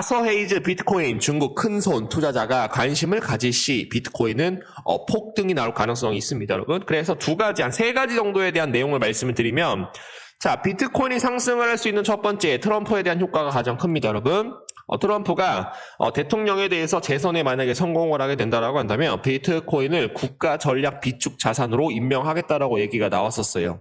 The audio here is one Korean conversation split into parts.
아서 헤이즈 비트코인 중국 큰손 투자자가 관심을 가질 시 비트코인은 폭등이 나올 가능성이 있습니다, 여러분. 그래서 한 세 가지 정도에 대한 내용을 말씀을 드리면, 자, 비트코인이 상승을 할 수 있는 첫 번째, 트럼프에 대한 효과가 가장 큽니다, 여러분. 트럼프가 대통령에 대해서 재선에 만약에 성공을 하게 된다라고 한다면 비트코인을 국가 전략 비축 자산으로 임명하겠다라고 얘기가 나왔었어요.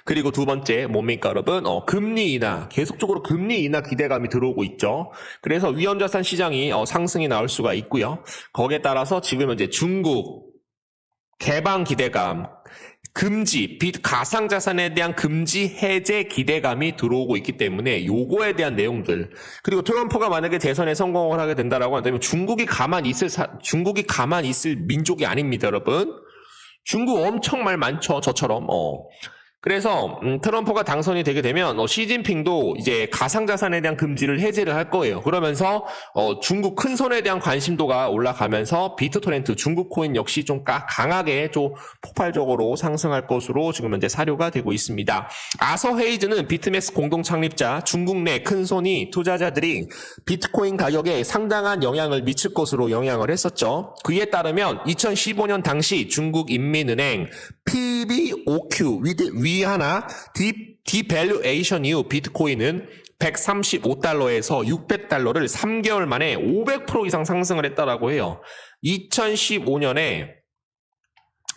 그리고 두 번째 뭡니까 여러분? 금리 인하, 계속적으로 금리 인하 기대감이 들어오고 있죠. 그래서 위험자산 시장이 상승이 나올 수가 있고요. 거기에 따라서 지금 이제 중국 개방 기대감, 금지, 가상자산에 대한 금지 해제 기대감이 들어오고 있기 때문에 요거에 대한 내용들, 그리고 트럼프가 만약에 재선에 성공을 하게 된다라고 한다면 중국이 가만히 있을 민족이 아닙니다, 여러분. 중국 엄청 말 많죠, 저처럼. 그래서 트럼프가 당선이 되게 되면 시진핑도 이제 가상자산에 대한 금지를 해제를 할 거예요. 그러면서 중국 큰손에 대한 관심도가 올라가면서 비트토렌트 중국 코인 역시 좀 강하게 좀 폭발적으로 상승할 것으로 지금 현재 사료가 되고 있습니다. 아서 헤이즈는 비트맥스 공동 창립자, 중국 내 큰손이 투자자들이 비트코인 가격에 상당한 영향을 미칠 것으로 영향을 했었죠. 그에 따르면 2015년 당시 중국 인민은행 PBOQ 위하나 디밸류에이션 이후 비트코인은 135달러에서 600달러를 3개월 만에 500% 이상 상승을 했다라고 해요. 2015년에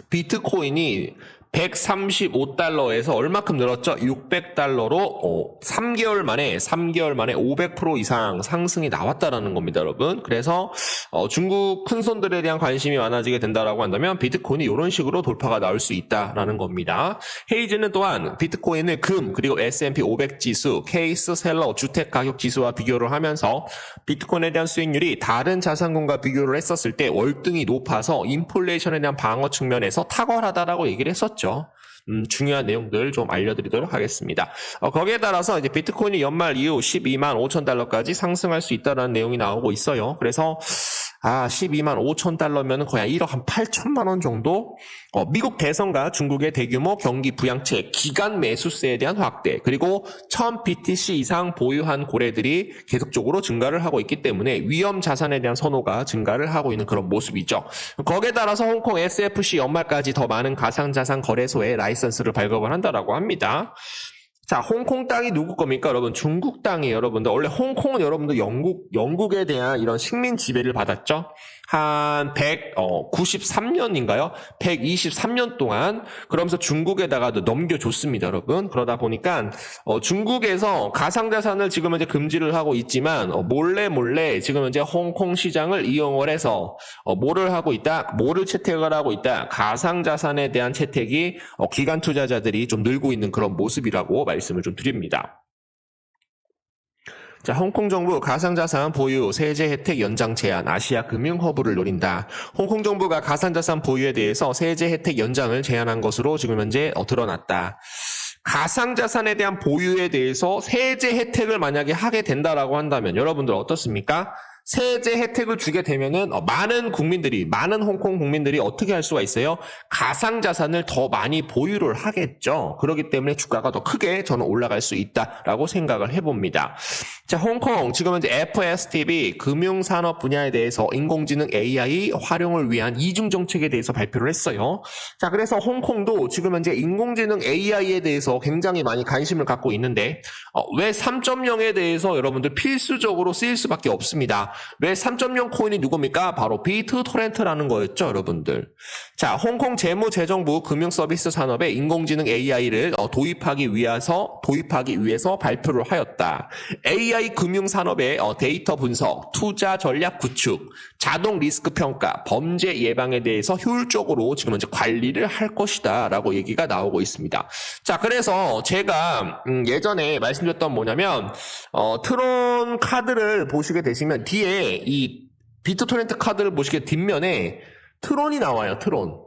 비트코인이 135달러에서 얼마큼 늘었죠? 600달러로 3개월 만에 500% 이상 상승이 나왔다라는 겁니다, 여러분. 그래서 중국 큰손들에 대한 관심이 많아지게 된다라고 한다면 비트코인이 이런 식으로 돌파가 나올 수 있다라는 겁니다. 헤이즈는 또한 비트코인을 금 그리고 S&P 500 지수, 케이스 셀러 주택 가격 지수와 비교를 하면서 비트코인에 대한 수익률이 다른 자산군과 비교를 했었을 때 월등히 높아서 인플레이션에 대한 방어 측면에서 탁월하다라고 얘기를 했었죠. 중요한 내용들 좀 알려드리도록 하겠습니다. 거기에 따라서 이제 비트코인이 연말 이후 12만 5천 달러까지 상승할 수 있다는 내용이 나오고 있어요. 그래서 12만 5천 달러면 거의 1억 한 8천만 원 정도? 미국 대선과 중국의 대규모 경기 부양책, 기간 매수세에 대한 확대, 그리고 1000 BTC 이상 보유한 고래들이 계속적으로 증가를 하고 있기 때문에 위험 자산에 대한 선호가 증가를 하고 있는 그런 모습이죠. 거기에 따라서 홍콩 SFC 연말까지 더 많은 가상자산 거래소에 라이선스를 발급을 한다라고 합니다. 자, 홍콩 땅이 누구 겁니까, 여러분? 중국 땅이에요, 여러분들. 원래 홍콩은 여러분들 영국에 대한 이런 식민 지배를 받았죠? 한 193년인가요? 123년 동안 그러면서 중국에다가 넘겨줬습니다, 여러분. 그러다 보니까 중국에서 가상자산을 지금 이제 금지를 하고 있지만 몰래 지금 이제 홍콩 시장을 이용을 해서 뭐를 채택을 하고 있다. 가상자산에 대한 채택이 기관 투자자들이 좀 늘고 있는 그런 모습이라고 말씀을 좀 드립니다. 자, 홍콩 정부 가상자산 보유 세제 혜택 연장 제한, 아시아 금융 허브를 노린다. 홍콩 정부가 가상자산 보유에 대해서 세제 혜택 연장을 제한한 것으로 지금 현재 드러났다. 가상자산에 대한 보유에 대해서 세제 혜택을 만약에 하게 된다라고 한다면 여러분들 어떻습니까? 세제 혜택을 주게 되면은 많은 홍콩 국민들이 어떻게 할 수가 있어요? 가상자산을 더 많이 보유를 하겠죠. 그렇기 때문에 주가가 더 크게 저는 올라갈 수 있다라고 생각을 해봅니다. 자, 홍콩 지금 현재 FSTB 금융산업 분야에 대해서 인공지능 AI 활용을 위한 이중 정책에 대해서 발표를 했어요. 자, 그래서 홍콩도 지금 현재 인공지능 AI에 대해서 굉장히 많이 관심을 갖고 있는데 왜 3.0에 대해서 여러분들 필수적으로 쓰일 수밖에 없습니다. 왜 3.0 코인이 누굽니까? 바로 비트토렌트라는 거였죠, 여러분들. 자, 홍콩 재무재정부 금융서비스 산업에 인공지능 AI를 도입하기 위해서 발표를 하였다. AI 금융산업의 데이터 분석, 투자 전략 구축, 자동 리스크 평가, 범죄 예방에 대해서 효율적으로 지금 현재 관리를 할 것이다 라고 얘기가 나오고 있습니다. 자, 그래서 제가 예전에 말씀드렸던 뭐냐면 트론 카드를 보시게 되시면 뒤에 이 비트토렌트 카드를 보시게 뒷면에 트론이 나와요. 트론.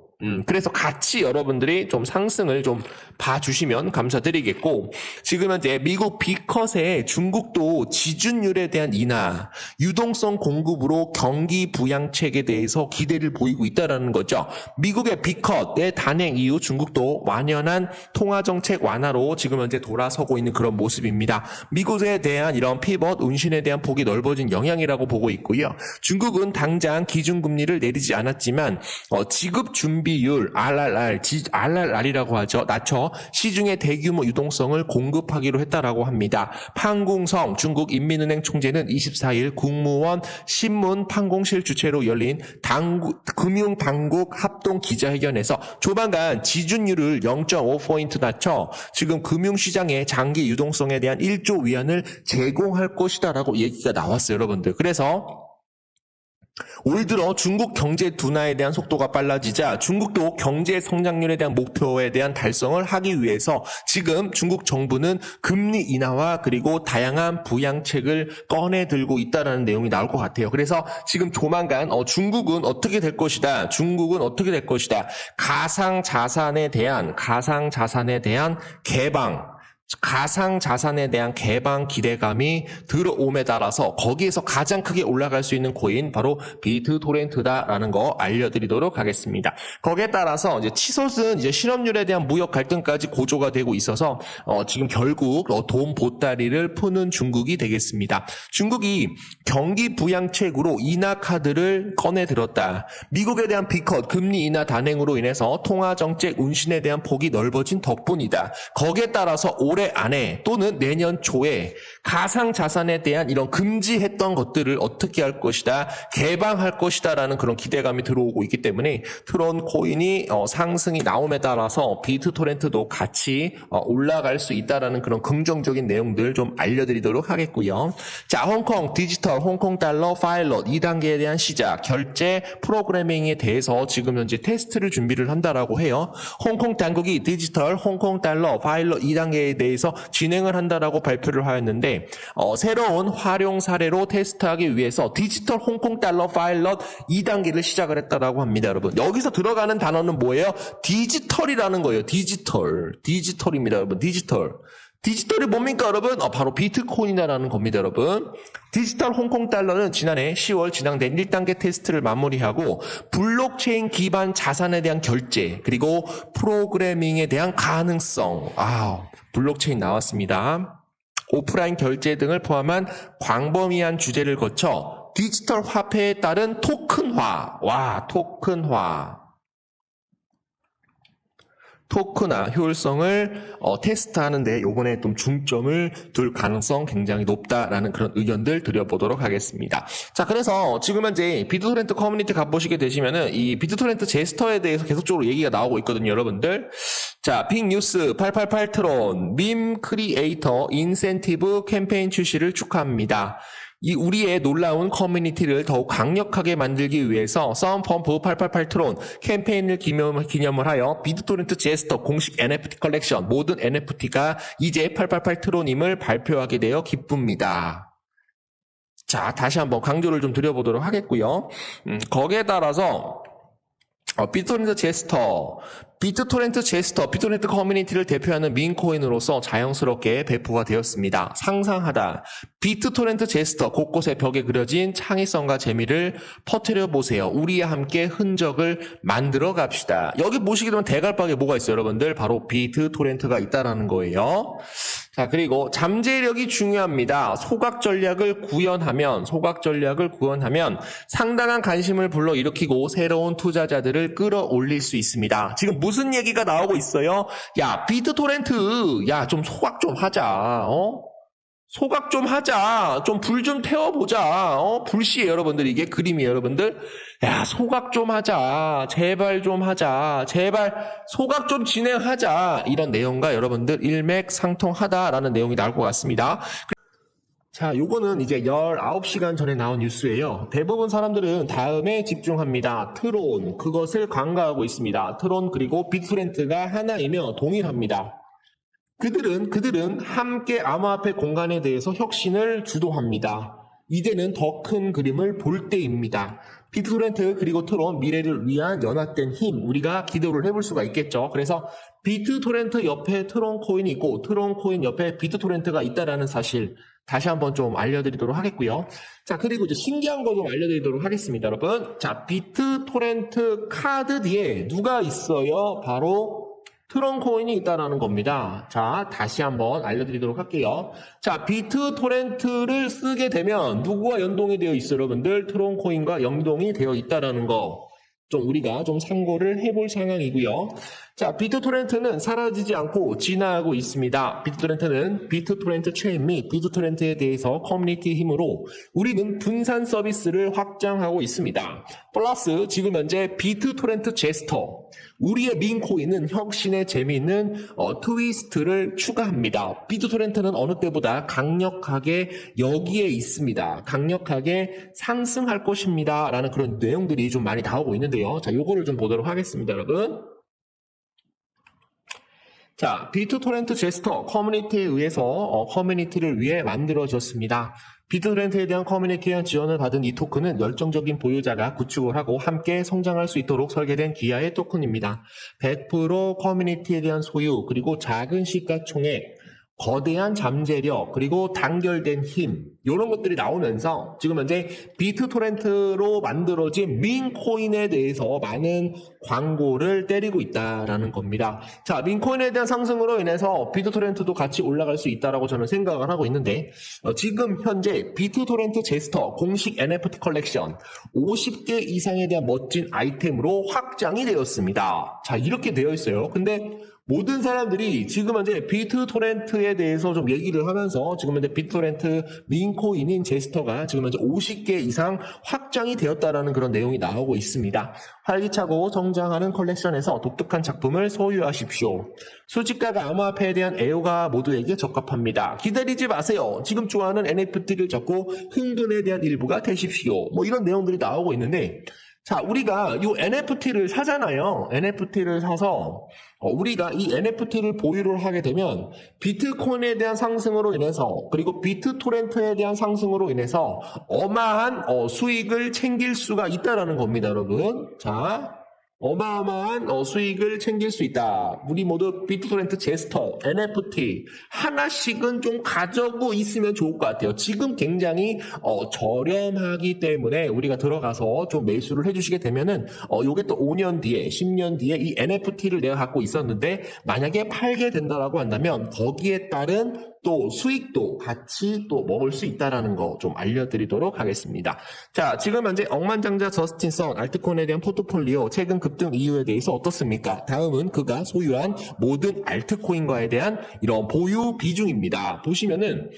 그래서 같이 여러분들이 좀 상승을 좀 봐주시면 감사드리겠고, 지금 현재 미국 B컷에 중국도 지준율에 대한 인하, 유동성 공급으로 경기 부양책에 대해서 기대를 보이고 있다는 거죠. 미국의 B컷의 단행 이후 중국도 완연한 통화정책 완화로 지금 현재 돌아서고 있는 그런 모습입니다. 미국에 대한 이런 피벗, 운신에 대한 폭이 넓어진 영향이라고 보고 있고요. 중국은 당장 기준금리를 내리지 않았지만 지급 준비율 RRR이라고 하죠. 낮춰 시중의 대규모 유동성을 공급하기로 했다라고 합니다. 판궁성 중국 인민은행 총재는 24일 국무원 신문 판공실 주최로 열린 금융당국 합동 기자회견에서 조만간 지준율을 0.5포인트 낮춰 지금 금융시장의 장기 유동성에 대한 1조 위안을 제공할 것이다라고 얘기가 나왔어요, 여러분들. 그래서 올 들어 중국 경제 둔화에 대한 속도가 빨라지자 중국도 경제 성장률에 대한 목표에 대한 달성을 하기 위해서 지금 중국 정부는 금리 인하와 그리고 다양한 부양책을 꺼내 들고 있다는 내용이 나올 것 같아요. 그래서 지금 조만간 중국은 어떻게 될 것이다. 가상 자산에 대한 개방 기대감이 들어옴에 따라서 거기에서 가장 크게 올라갈 수 있는 코인 바로 비트토렌트다라는 거 알려드리도록 하겠습니다. 거기에 따라서 이제 치솟은 이제 실업률에 대한 무역 갈등까지 고조가 되고 있어서 지금 결국 돈 보따리를 푸는 중국이 되겠습니다. 중국이 경기 부양책으로 인하 카드를 꺼내 들었다. 미국에 대한 B컷 금리 인하 단행으로 인해서 통화 정책 운신에 대한 폭이 넓어진 덕분이다. 거기에 따라서 올해 안에 또는 내년 초에 가상자산에 대한 이런 금지했던 것들을 어떻게 할 것이다, 개방할 것이다 라는 그런 기대감이 들어오고 있기 때문에 트론 코인이 상승이 나옴에 따라서 비트토렌트도 같이 올라갈 수 있다라는 그런 긍정적인 내용들 좀 알려드리도록 하겠고요. 자, 홍콩 디지털 홍콩 달러 파일럿 2단계에 대한 시작 결제 프로그래밍에 대해서 지금 현재 테스트를 준비를 한다라고 해요. 홍콩 당국이 디지털 홍콩 달러 파일럿 2단계에 대해서 진행을 한다라고 발표를 하였는데 새로운 활용 사례로 테스트하기 위해서 디지털 홍콩 달러 파일럿 2단계를 시작을 했다라고 합니다, 여러분. 여기서 들어가는 단어는 뭐예요? 디지털이라는 거예요. 디지털입니다, 여러분. 디지털이 뭡니까, 여러분? 바로 비트코인이라는 겁니다, 여러분. 디지털 홍콩 달러는 지난해 10월 진행된 1단계 테스트를 마무리하고 블록체인 기반 자산에 대한 결제 그리고 프로그래밍에 대한 가능성. 블록체인 나왔습니다. 오프라인 결제 등을 포함한 광범위한 주제를 거쳐 디지털 화폐에 따른 토큰화. 토큰화 효율성을 테스트하는데 요번에 좀 중점을 둘 가능성 굉장히 높다라는 그런 의견들 드려보도록 하겠습니다. 자, 그래서 지금 현재 비트토렌트 커뮤니티 가보시게 되시면은 이 비트토렌트 제스터에 대해서 계속적으로 얘기가 나오고 있거든요, 여러분들. 자, 빅뉴스 888 트론 밈 크리에이터 인센티브 캠페인 출시를 축하합니다. 이 우리의 놀라운 커뮤니티를 더욱 강력하게 만들기 위해서 썸펌프 888 트론 캠페인을 기념을 하여 비트토렌트 제스터 공식 NFT 컬렉션 모든 NFT가 이제 888 트론임을 발표하게 되어 기쁩니다. 자, 다시 한번 강조를 좀 드려보도록 하겠고요. 거기에 따라서 비트토렌트 커뮤니티를 대표하는 밈코인으로서 자연스럽게 배포가 되었습니다. 상상하다. 비트토렌트 제스터 곳곳에 벽에 그려진 창의성과 재미를 퍼뜨려 보세요. 우리와 함께 흔적을 만들어 갑시다. 여기 보시게 되면 대갈박에 뭐가 있어요, 여러분들? 바로 비트토렌트가 있다라는 거예요. 자, 그리고 잠재력이 중요합니다. 소각 전략을 구현하면 상당한 관심을 불러일으키고 새로운 투자자들을 끌어올릴 수 있습니다. 지금 무슨 얘기가 나오고 있어요? 야, 비트토렌트, 야, 좀 소각 좀 하자, 소각 좀 하자. 좀 불 좀 태워보자. 불씨예요, 여러분들. 이게 그림이에요, 여러분들. 야, 소각 좀 하자. 제발 좀 하자. 제발 소각 좀 진행하자. 이런 내용과 여러분들 일맥상통하다라는 내용이 나올 것 같습니다. 자, 요거는 이제 19시간 전에 나온 뉴스예요. 대부분 사람들은 다음에 집중합니다. 트론, 그것을 간과하고 있습니다. 트론 그리고 비트토렌트가 하나이며 동일합니다. 그들은 함께 암호화폐 공간에 대해서 혁신을 주도합니다. 이제는 더 큰 그림을 볼 때입니다. 비트토렌트 그리고 트론 미래를 위한 연합된 힘 우리가 기대를 해볼 수가 있겠죠. 그래서 비트토렌트 옆에 트론 코인이 있고 트론 코인 옆에 비트토렌트가 있다라는 사실 다시 한번 좀 알려드리도록 하겠고요. 자, 그리고 이제 신기한 거 좀 알려드리도록 하겠습니다, 여러분. 자, 비트토렌트 카드 뒤에 누가 있어요? 바로 트론 코인이 있다라는 겁니다. 자, 다시 한번 알려드리도록 할게요. 자, 비트토렌트를 쓰게 되면 누구와 연동이 되어 있어요, 여러분들? 트론 코인과 연동이 되어 있다라는 거. 좀 우리가 좀 참고를 해볼 상황이고요. 자, 비트토렌트는 사라지지 않고 진화하고 있습니다. 비트토렌트는 비트토렌트 체인 및 비트토렌트에 대해서 커뮤니티 힘으로 우리는 분산 서비스를 확장하고 있습니다. 플러스 지금 현재 비트토렌트 제스터 우리의 민코인은 혁신의 재미있는 트위스트를 추가합니다. 비트토렌트는 어느 때보다 강력하게 여기에 있습니다. 강력하게 상승할 것입니다. 라는 그런 내용들이 좀 많이 나오고 있는데요. 자, 요거를 좀 보도록 하겠습니다, 여러분. 자, 비트토렌트 제스터 커뮤니티에 의해서 커뮤니티를 위해 만들어졌습니다. 비트토렌트에 대한 커뮤니티에 대한 지원을 받은 이 토큰은 열정적인 보유자가 구축을 하고 함께 성장할 수 있도록 설계된 기아의 토큰입니다. 100% 커뮤니티에 대한 소유, 그리고 작은 시가총액, 거대한 잠재력, 그리고 단결된 힘 이런 것들이 나오면서 지금 현재 비트토렌트로 만들어진 민코인에 대해서 많은 광고를 때리고 있다라는 겁니다. 자, 민코인에 대한 상승으로 인해서 비트토렌트도 같이 올라갈 수 있다라고 저는 생각을 하고 있는데 지금 현재 비트토렌트 제스터 공식 NFT 컬렉션 50개 이상에 대한 멋진 아이템으로 확장이 되었습니다. 자, 이렇게 되어 있어요. 근데 모든 사람들이 지금 현재 비트토렌트에 대해서 좀 얘기를 하면서 지금 현재 비트토렌트 민코인인 제스터가 지금 현재 50개 이상 확장이 되었다라는 그런 내용이 나오고 있습니다. 활기차고 성장하는 컬렉션에서 독특한 작품을 소유하십시오. 수집가가 암호화폐에 대한 애호가 모두에게 적합합니다. 기다리지 마세요. 지금 좋아하는 NFT를 잡고 흥분에 대한 일부가 되십시오. 뭐 이런 내용들이 나오고 있는데 자, 우리가 이 NFT를 사잖아요. NFT를 사서 우리가 이 NFT를 보유를 하게 되면 비트코인에 대한 상승으로 인해서 그리고 비트토렌트에 대한 상승으로 인해서 어마한 수익을 챙길 수가 있다라는 겁니다, 여러분. 자, 어마어마한 수익을 챙길 수 있다. 우리 모두 비트토렌트 제스터, NFT 하나씩은 좀 가지고 있으면 좋을 것 같아요. 지금 굉장히 저렴하기 때문에 우리가 들어가서 좀 매수를 해주시게 되면은 요게 또 5년 뒤에 10년 뒤에 이 NFT를 내가 갖고 있었는데 만약에 팔게 된다라고 한다면 거기에 따른 또 수익도 같이 또 먹을 수 있다라는 거 좀 알려드리도록 하겠습니다. 자, 지금 현재 억만장자 저스틴 선 알트코인에 대한 포트폴리오 최근 급등 이유에 대해서 어떻습니까? 다음은 그가 소유한 모든 알트코인과에 대한 이런 보유 비중입니다. 보시면은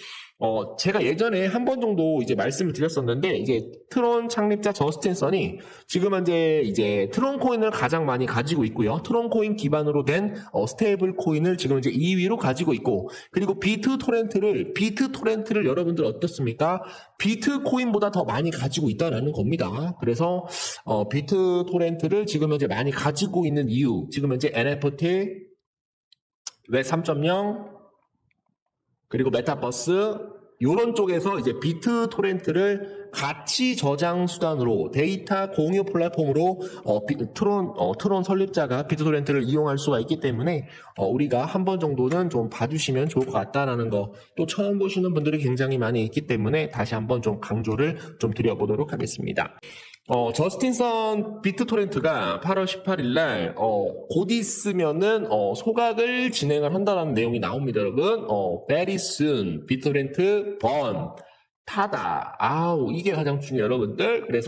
제가 예전에 한 번 정도 이제 말씀을 드렸었는데, 이제 트론 창립자 저스틴 선이 지금 현재 이제 트론 코인을 가장 많이 가지고 있고요. 트론 코인 기반으로 된 스테이블 코인을 지금 이제 2위로 가지고 있고, 그리고 비트토렌트를 여러분들 어떻습니까? 비트코인보다 더 많이 가지고 있다라는 겁니다. 그래서 비트토렌트를 지금 현재 많이 가지고 있는 이유, 지금 현재 NFT, 웹 3.0, 그리고 메타버스 요런 쪽에서 이제 비트토렌트를 가치 저장 수단으로 데이터 공유 플랫폼으로 트론 설립자가 비트토렌트를 이용할 수가 있기 때문에 우리가 한 번 정도는 좀 봐주시면 좋을 것 같다라는 거, 또 처음 보시는 분들이 굉장히 많이 있기 때문에 다시 한번 좀 강조를 좀 드려보도록 하겠습니다. 저스틴 선 비트토렌트가 8월 18일 날, 곧 있으면은, 소각을 진행을 한다는 내용이 나옵니다, 여러분. very soon, 비트토렌트 번, 타다. 아우, 이게 가장 중요해요, 여러분들. 그래서